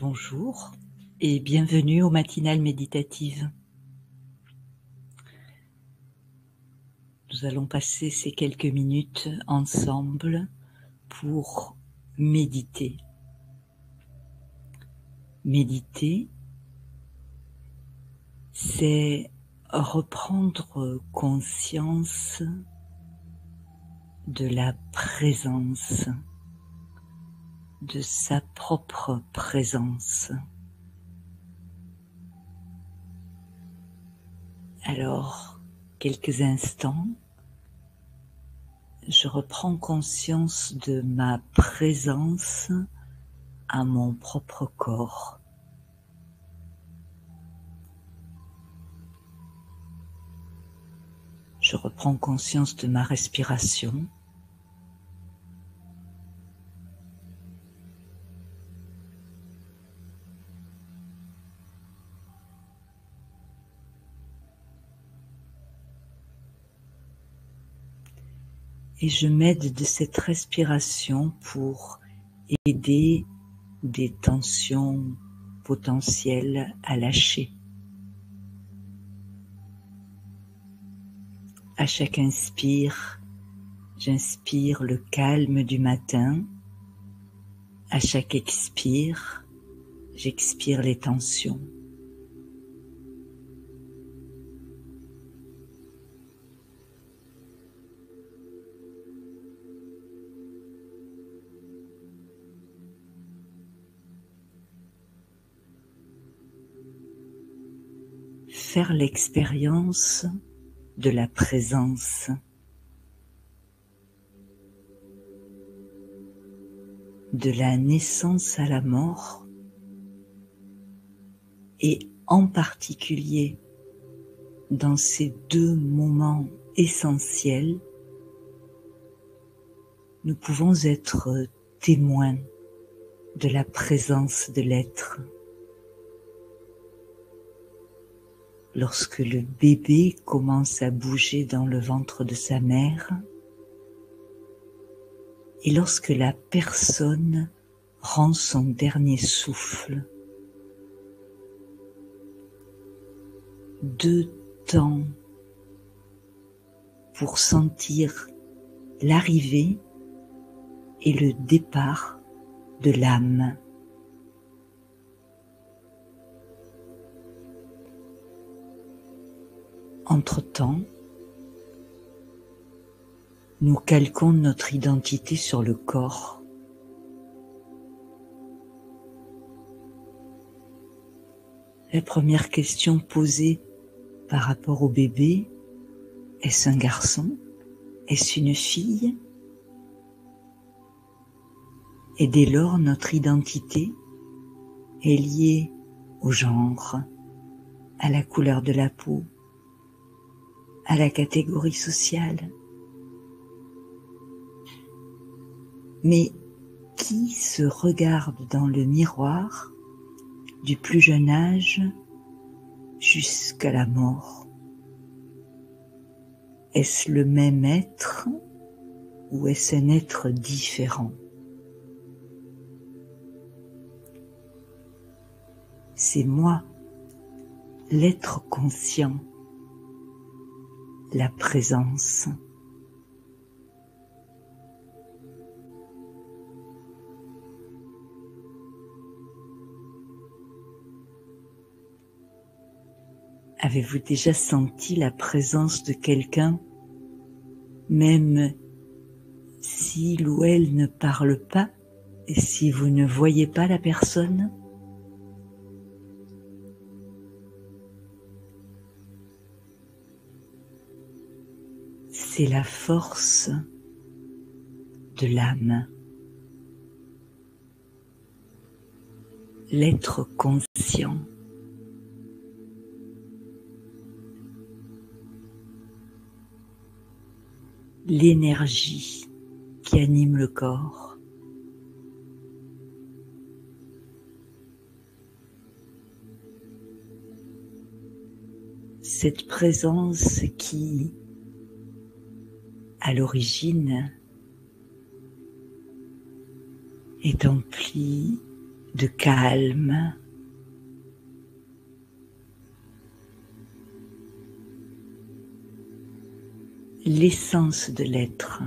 Bonjour et bienvenue aux matinales méditatives. Nous allons passer ces quelques minutes ensemble pour méditer. Méditer, c'est reprendre conscience de la présence, de sa propre présence. Alors, quelques instants, je reprends conscience de ma présence à mon propre corps. Je reprends conscience de ma respiration. Et je m'aide de cette respiration pour aider des tensions potentielles à lâcher. À chaque inspire, j'inspire le calme du matin. À chaque expire, j'expire les tensions. Faire l'expérience de la présence. De la naissance à la mort, et en particulier dans ces deux moments essentiels, nous pouvons être témoins de la présence de l'être. Lorsque le bébé commence à bouger dans le ventre de sa mère, et lorsque la personne rend son dernier souffle. Deux temps pour sentir l'arrivée et le départ de l'âme. Entre-temps, nous calquons notre identité sur le corps. La première question posée par rapport au bébé, est-ce un garçon? Est-ce une fille? Et dès lors, notre identité est liée au genre, à la couleur de la peau, à la catégorie sociale. Mais qui se regarde dans le miroir du plus jeune âge jusqu'à la mort? Est-ce le même être ou est-ce un être différent? C'est moi, l'être conscient, la présence. Avez-vous déjà senti la présence de quelqu'un, même s'il ou elle ne parle pas et si vous ne voyez pas la personne? C'est la force de l'âme, l'être conscient. L'énergie qui anime le corps. Cette présence qui, à l'origine, est emplie de calme. L'essence de l'être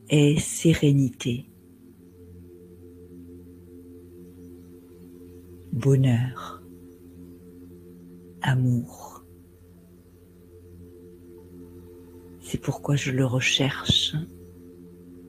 est sérénité, bonheur, amour. C'est pourquoi je le recherche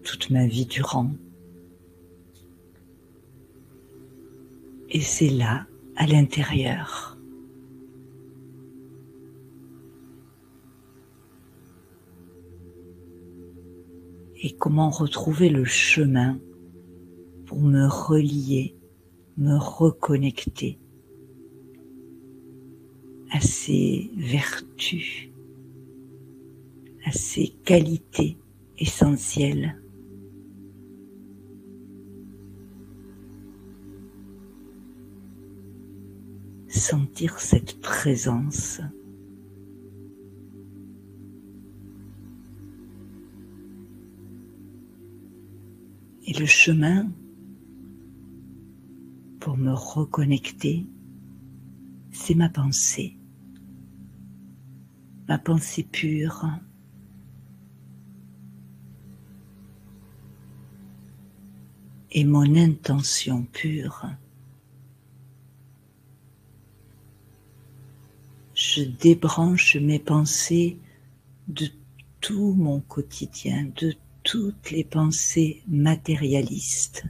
toute ma vie durant. Et c'est là, à l'intérieur. Et comment retrouver le chemin pour me relier, me reconnecter à ces vertus, à ces qualités essentielles. Sentir cette présence. Et le chemin pour me reconnecter, c'est ma pensée pure. Et mon intention pure. Je débranche mes pensées de tout mon quotidien, de toutes les pensées matérialistes.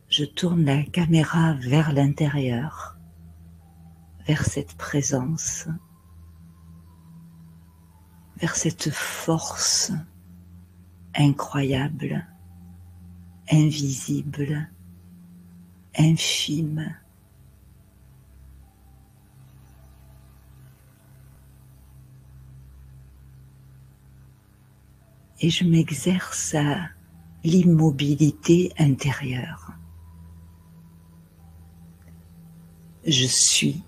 Je tourne la caméra vers l'intérieur, vers cette présence, vers cette force incroyable, invisible, infime. Et je m'exerce à l'immobilité intérieure. Je suis.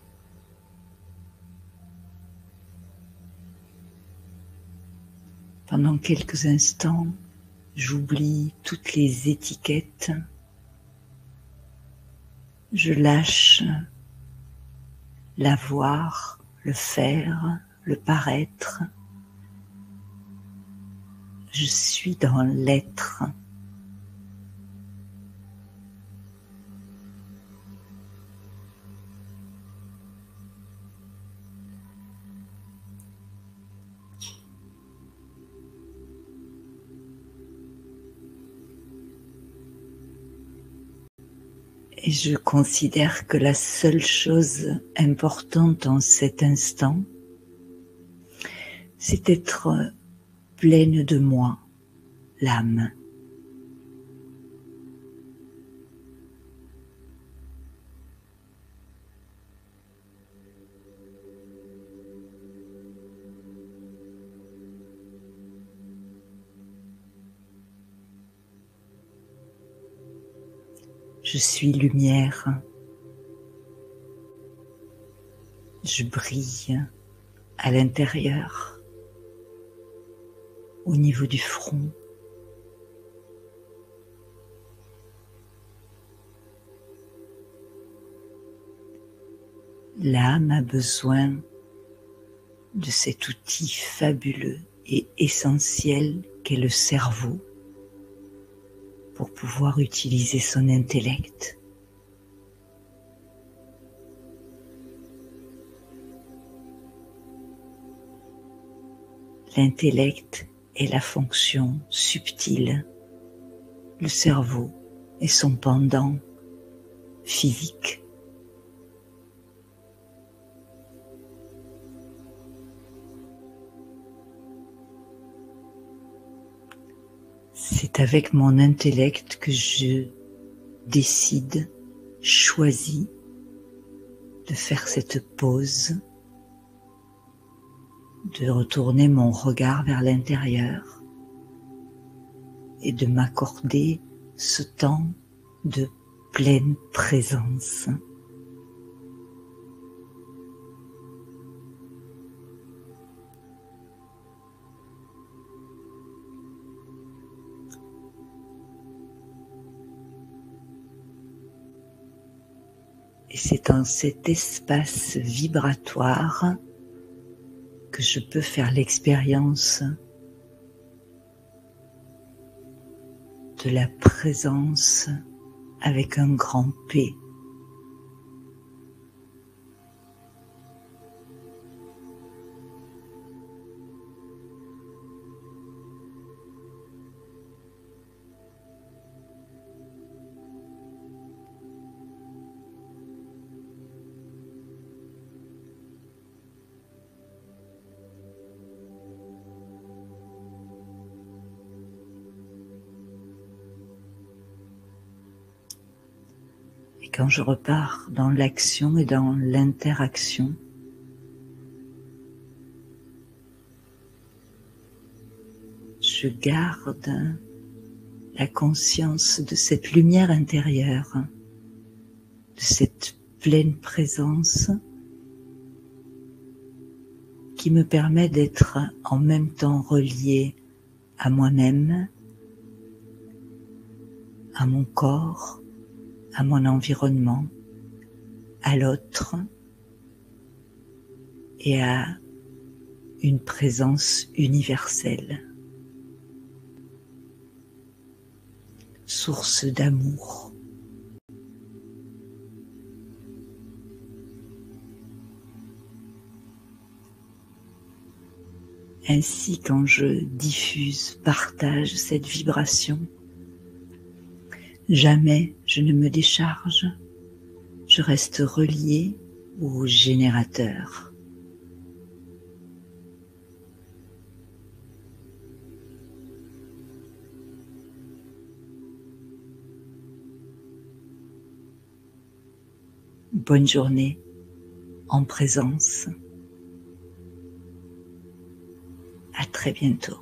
Pendant quelques instants, j'oublie toutes les étiquettes. Je lâche l'avoir, le faire, le paraître. Je suis dans l'être. Et je considère que la seule chose importante en cet instant, c'est d'être pleine de moi, l'âme. Je suis lumière. Je brille à l'intérieur, au niveau du front. L'âme a besoin de cet outil fabuleux et essentiel qu'est le cerveau pour pouvoir utiliser son intellect. L'intellect est la fonction subtile, le cerveau est son pendant physique. C'est avec mon intellect que je décide, choisis de faire cette pause, de retourner mon regard vers l'intérieur et de m'accorder ce temps de pleine présence. Et c'est dans cet espace vibratoire que je peux faire l'expérience de la présence avec un grand P. Et quand je repars dans l'action et dans l'interaction, je garde la conscience de cette lumière intérieure, de cette pleine présence qui me permet d'être en même temps relié à moi-même, à mon corps, à mon environnement, à l'autre et à une présence universelle, source d'amour. Ainsi, quand je diffuse, partage cette vibration, jamais je ne me décharge, je reste relié au générateur. Bonne journée en présence. À très bientôt.